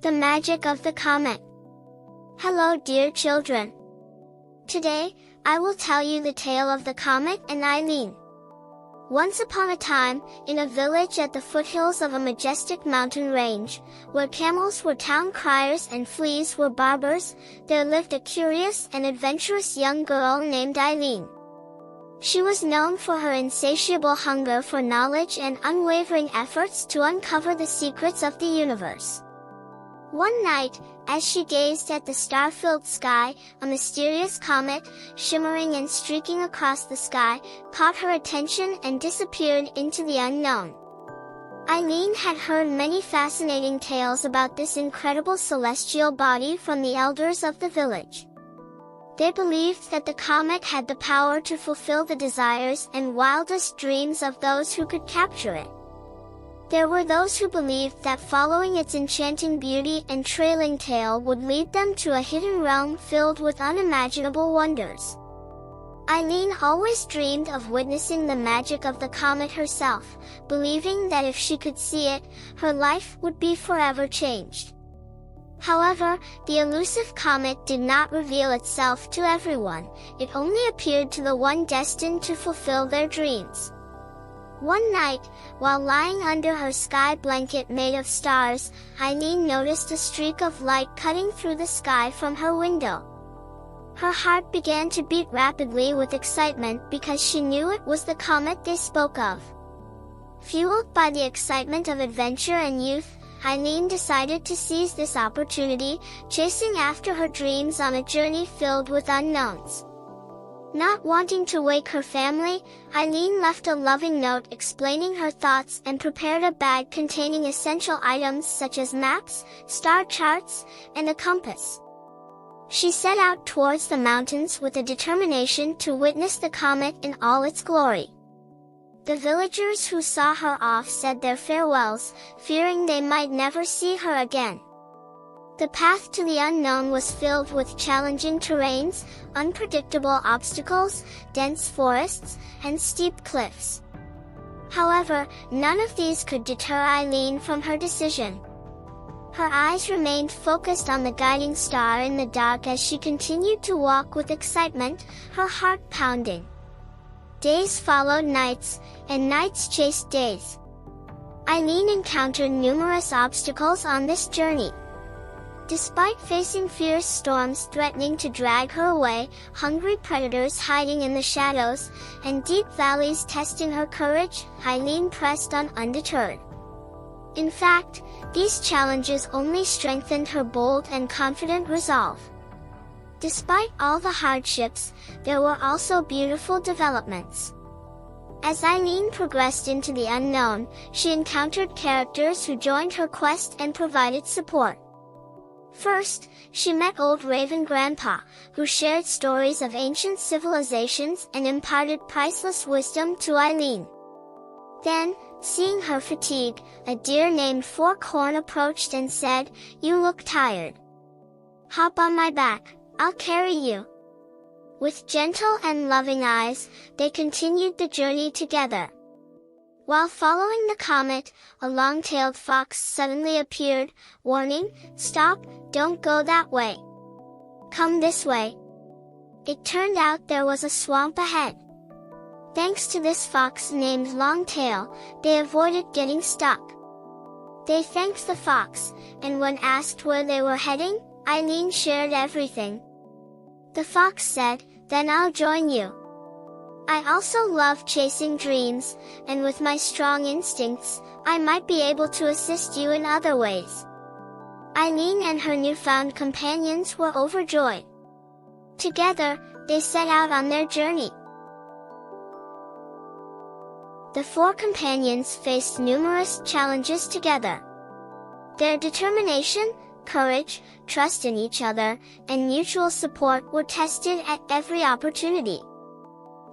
The Magic of the Comet. Hello dear children. Today, I will tell you the tale of the Comet and Aylin. Once upon a time, in a village at the foothills of a majestic mountain range, where camels were town criers and fleas were barbers, there lived a curious and adventurous young girl named Aylin. She was known for her insatiable hunger for knowledge and unwavering efforts to uncover the secrets of the universe. One night, as she gazed at the star-filled sky, a mysterious comet, shimmering and streaking across the sky, caught her attention and disappeared into the unknown. Aylin had heard many fascinating tales about this incredible celestial body from the elders of the village. They believed that the comet had the power to fulfill the desires and wildest dreams of those who could capture it. There were those who believed that following its enchanting beauty and trailing tail would lead them to a hidden realm filled with unimaginable wonders. Aylin always dreamed of witnessing the magic of the comet herself, believing that if she could see it, her life would be forever changed. However, the elusive comet did not reveal itself to everyone, it only appeared to the one destined to fulfill their dreams. One night, while lying under her sky blanket made of stars, Aylin noticed a streak of light cutting through the sky from her window. Her heart began to beat rapidly with excitement because she knew it was the comet they spoke of. Fueled by the excitement of adventure and youth, Aylin decided to seize this opportunity, chasing after her dreams on a journey filled with unknowns. Not wanting to wake her family, Aylin left a loving note explaining her thoughts and prepared a bag containing essential items such as maps, star charts, and a compass. She set out towards the mountains with a determination to witness the comet in all its glory. The villagers who saw her off said their farewells, fearing they might never see her again. The path to the unknown was filled with challenging terrains, unpredictable obstacles, dense forests, and steep cliffs. However, none of these could deter Aylin from her decision. Her eyes remained focused on the guiding star in the dark as she continued to walk with excitement, her heart pounding. Days followed nights, and nights chased days. Aylin encountered numerous obstacles on this journey. Despite facing fierce storms threatening to drag her away, hungry predators hiding in the shadows, and deep valleys testing her courage, Aylin pressed on undeterred. In fact, these challenges only strengthened her bold and confident resolve. Despite all the hardships, there were also beautiful developments. As Aylin progressed into the unknown, she encountered characters who joined her quest and provided support. First, she met old Raven Grandpa, who shared stories of ancient civilizations and imparted priceless wisdom to Aylin. Then, seeing her fatigue, a deer named Forkhorn approached and said, "You look tired. Hop on my back, I'll carry you." With gentle and loving eyes, they continued the journey together. While following the comet, a long-tailed fox suddenly appeared, warning, "Stop, don't go that way. Come this way." It turned out there was a swamp ahead. Thanks to this fox named Longtail, they avoided getting stuck. They thanked the fox, and when asked where they were heading, Aylin shared everything. The fox said, "Then I'll join you. I also love chasing dreams, and with my strong instincts, I might be able to assist you in other ways." Aylin and her newfound companions were overjoyed. Together, they set out on their journey. The four companions faced numerous challenges together. Their determination, courage, trust in each other, and mutual support were tested at every opportunity.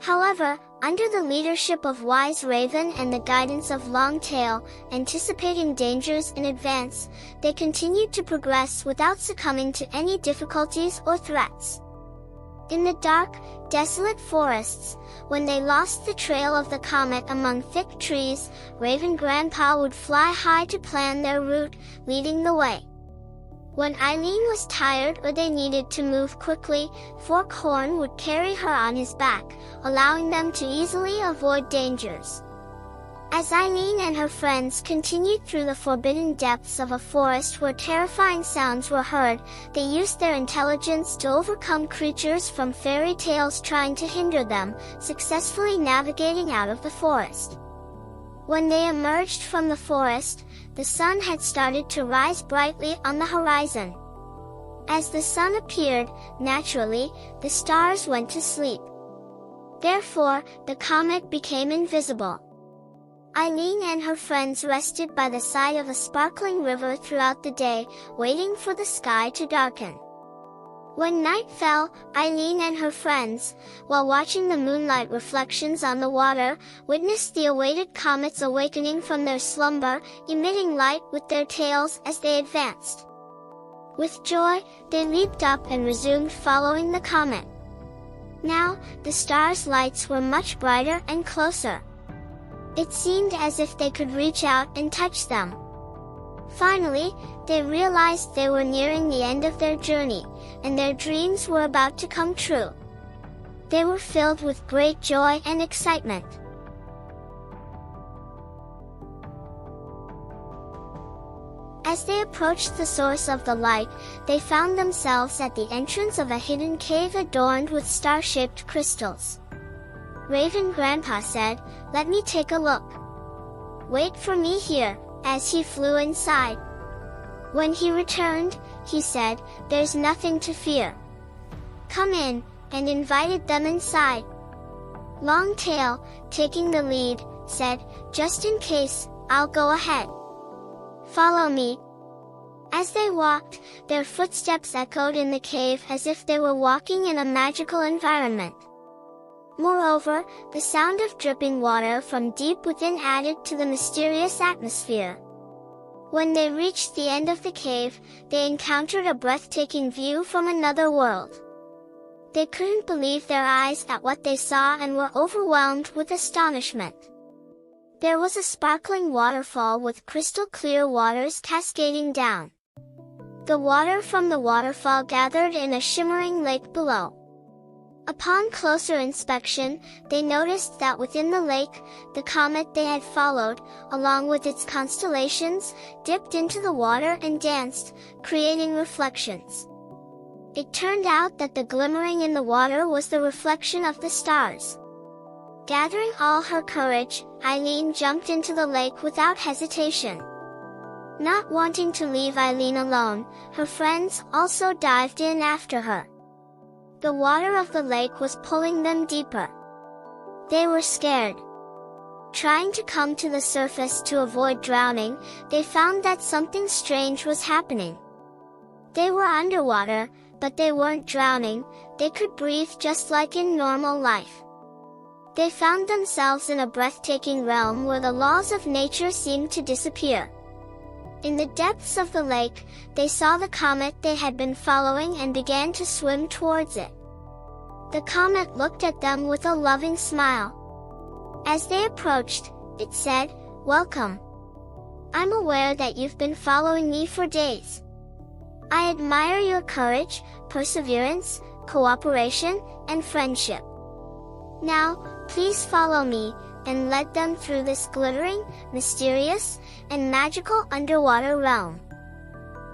However, under the leadership of Wise Raven and the guidance of Longtail, anticipating dangers in advance, they continued to progress without succumbing to any difficulties or threats. In the dark, desolate forests, when they lost the trail of the comet among thick trees, Raven Grandpa would fly high to plan their route, leading the way. When Aylin was tired or they needed to move quickly, Forkhorn would carry her on his back, allowing them to easily avoid dangers. As Aylin and her friends continued through the forbidden depths of a forest where terrifying sounds were heard, they used their intelligence to overcome creatures from fairy tales trying to hinder them, successfully navigating out of the forest. When they emerged from the forest, the sun had started to rise brightly on the horizon. As the sun appeared, naturally, the stars went to sleep. Therefore, the comet became invisible. Aylin and her friends rested by the side of a sparkling river throughout the day, waiting for the sky to darken. When night fell, Aylin and her friends, while watching the moonlight reflections on the water, witnessed the awaited comets awakening from their slumber, emitting light with their tails as they advanced. With joy, they leaped up and resumed following the comet. Now, the stars' lights were much brighter and closer. It seemed as if they could reach out and touch them. Finally, they realized they were nearing the end of their journey, and their dreams were about to come true. They were filled with great joy and excitement. As they approached the source of the light, they found themselves at the entrance of a hidden cave adorned with star-shaped crystals. Raven Grandpa said, "Let me take a look." "Wait for me here," as he flew inside. When he returned, he said, "There's nothing to fear. Come in," and invited them inside. Longtail, taking the lead, said, "Just in case, I'll go ahead. Follow me." As they walked, their footsteps echoed in the cave as if they were walking in a magical environment. Moreover, the sound of dripping water from deep within added to the mysterious atmosphere. When they reached the end of the cave, they encountered a breathtaking view from another world. They couldn't believe their eyes at what they saw and were overwhelmed with astonishment. There was a sparkling waterfall with crystal clear waters cascading down. The water from the waterfall gathered in a shimmering lake below. Upon closer inspection, they noticed that within the lake, the comet they had followed, along with its constellations, dipped into the water and danced, creating reflections. It turned out that the glimmering in the water was the reflection of the stars. Gathering all her courage, Aylin jumped into the lake without hesitation. Not wanting to leave Aylin alone, her friends also dived in after her. The water of the lake was pulling them deeper. They were scared. Trying to come to the surface to avoid drowning, they found that something strange was happening. They were underwater, but they weren't drowning. They could breathe just like in normal life. They found themselves in a breathtaking realm where the laws of nature seemed to disappear. In the depths of the lake, they saw the comet they had been following and began to swim towards it. The comet looked at them with a loving smile. As they approached, it said, "Welcome. I'm aware that you've been following me for days. I admire your courage, perseverance, cooperation, and friendship. Now, please follow me," and led them through this glittering, mysterious, and magical underwater realm.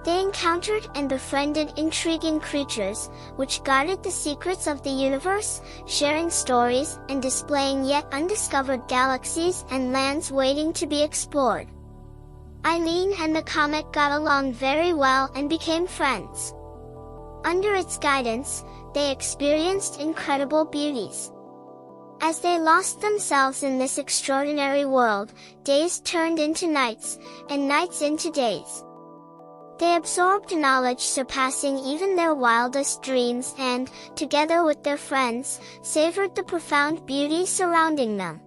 They encountered and befriended intriguing creatures, which guarded the secrets of the universe, sharing stories and displaying yet undiscovered galaxies and lands waiting to be explored. Aylin and the comet got along very well and became friends. Under its guidance, they experienced incredible beauties. As they lost themselves in this extraordinary world, days turned into nights, and nights into days. They absorbed knowledge surpassing even their wildest dreams and, together with their friends, savored the profound beauty surrounding them.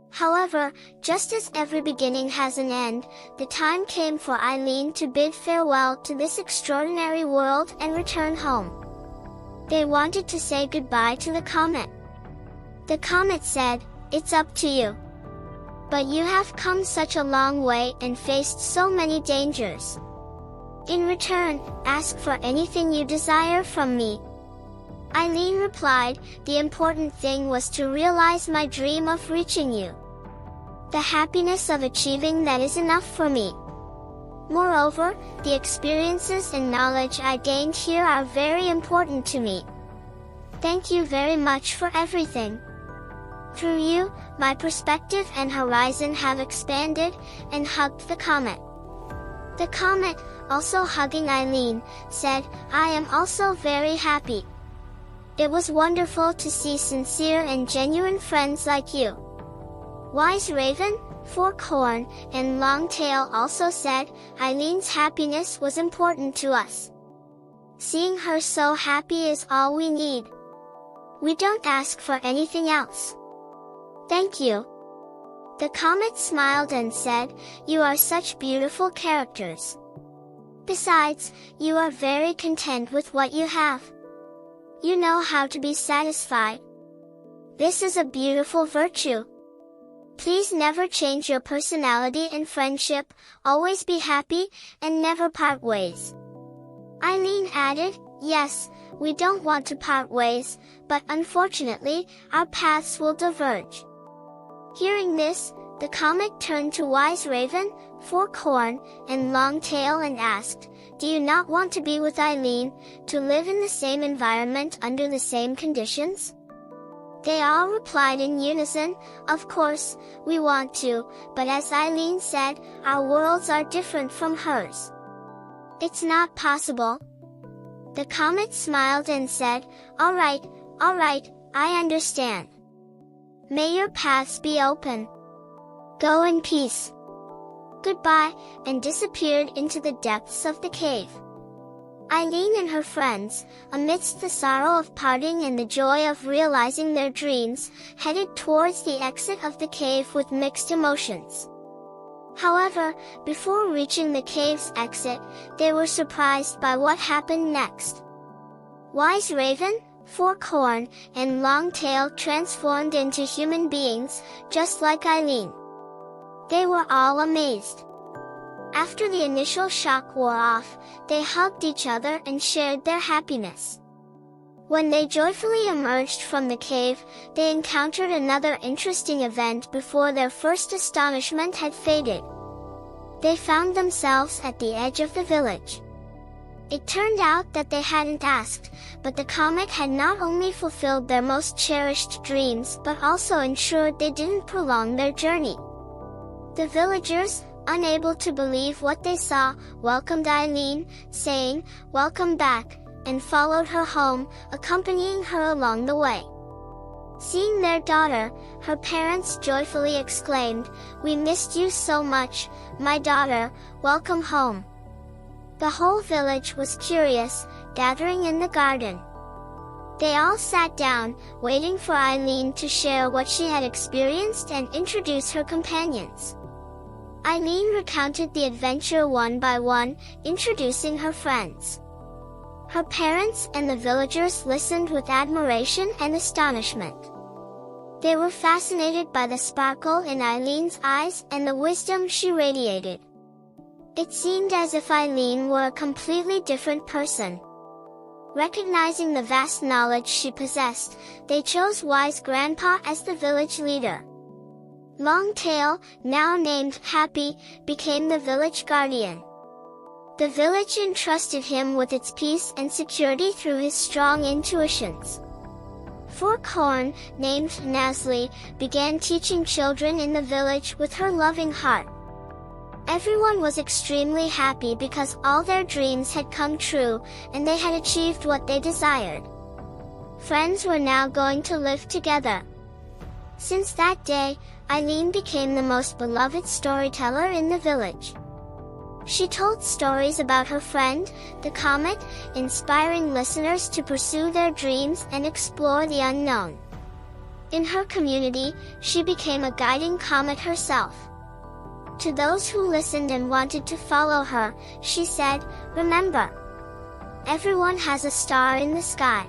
However, just as every beginning has an end, the time came for Aylin to bid farewell to this extraordinary world and return home. They wanted to say goodbye to the comet. The comet said, "It's up to you. But you have come such a long way and faced so many dangers. In return, ask for anything you desire from me." Aylin replied, "The important thing was to realize my dream of reaching you. The happiness of achieving that is enough for me. Moreover, the experiences and knowledge I gained here are very important to me. Thank you very much for everything. Through you, my perspective and horizon have expanded," and hugged the comet. The comet, also hugging Aylin, said, "I am also very happy. It was wonderful to see sincere and genuine friends like you." Wise Raven, Forkhorn, and Longtail also said, "Aylin's happiness was important to us. Seeing her so happy is all we need. We don't ask for anything else. Thank you." The comet smiled and said, "You are such beautiful characters. Besides, you are very content with what you have. You know how to be satisfied. This is a beautiful virtue. Please never change your personality and friendship, always be happy, and never part ways." Aylin added, "Yes, we don't want to part ways, but unfortunately, our paths will diverge." Hearing this, the comet turned to Wise Raven, Forkhorn, and Longtail and asked, "Do you not want to be with Aylin, to live in the same environment under the same conditions?" They all replied in unison, "Of course, we want to, but as Aylin said, our worlds are different from hers. It's not possible." The comet smiled and said, all right, I understand. May your paths be open. Go in peace. Goodbye," and disappeared into the depths of the cave. Aylin and her friends, amidst the sorrow of parting and the joy of realizing their dreams, headed towards the exit of the cave with mixed emotions. However, before reaching the cave's exit, they were surprised by what happened next. Wise Raven, Forkhorn, and Longtail transformed into human beings, just like Aylin. They were all amazed. After the initial shock wore off, they hugged each other and shared their happiness. When they joyfully emerged from the cave, they encountered another interesting event before their first astonishment had faded. They found themselves at the edge of the village. It turned out that they hadn't asked, but the comet had not only fulfilled their most cherished dreams but also ensured they didn't prolong their journey. The villagers, unable to believe what they saw, welcomed Aylin, saying, "Welcome back," and followed her home, accompanying her along the way. Seeing their daughter, her parents joyfully exclaimed, "We missed you so much, my daughter, welcome home." The whole village was curious, gathering in the garden. They all sat down, waiting for Aylin to share what she had experienced and introduce her companions. Aylin recounted the adventure one by one, introducing her friends. Her parents and the villagers listened with admiration and astonishment. They were fascinated by the sparkle in Aylin's eyes and the wisdom she radiated. It seemed as if Aylin were a completely different person. Recognizing the vast knowledge she possessed, they chose Wise Grandpa as the village leader. Longtail, now named Happy, became the village guardian. The village entrusted him with its peace and security through his strong intuitions. Forkhorn, named Nasli, began teaching children in the village with her loving heart. Everyone was extremely happy because all their dreams had come true, and they had achieved what they desired. Friends were now going to live together. Since that day, Aylin became the most beloved storyteller in the village. She told stories about her friend, the comet, inspiring listeners to pursue their dreams and explore the unknown. In her community, she became a guiding comet herself. To those who listened and wanted to follow her, she said, "Remember, everyone has a star in the sky.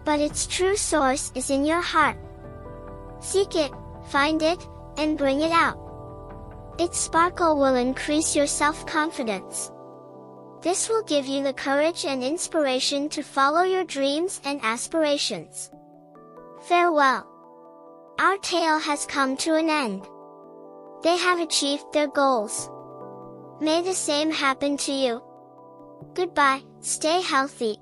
But its true source is in your heart. Seek it, find it, and bring it out. Its sparkle will increase your self-confidence. This will give you the courage and inspiration to follow your dreams and aspirations. Farewell. Our tale has come to an end. They have achieved their goals. May the same happen to you. Goodbye, stay healthy,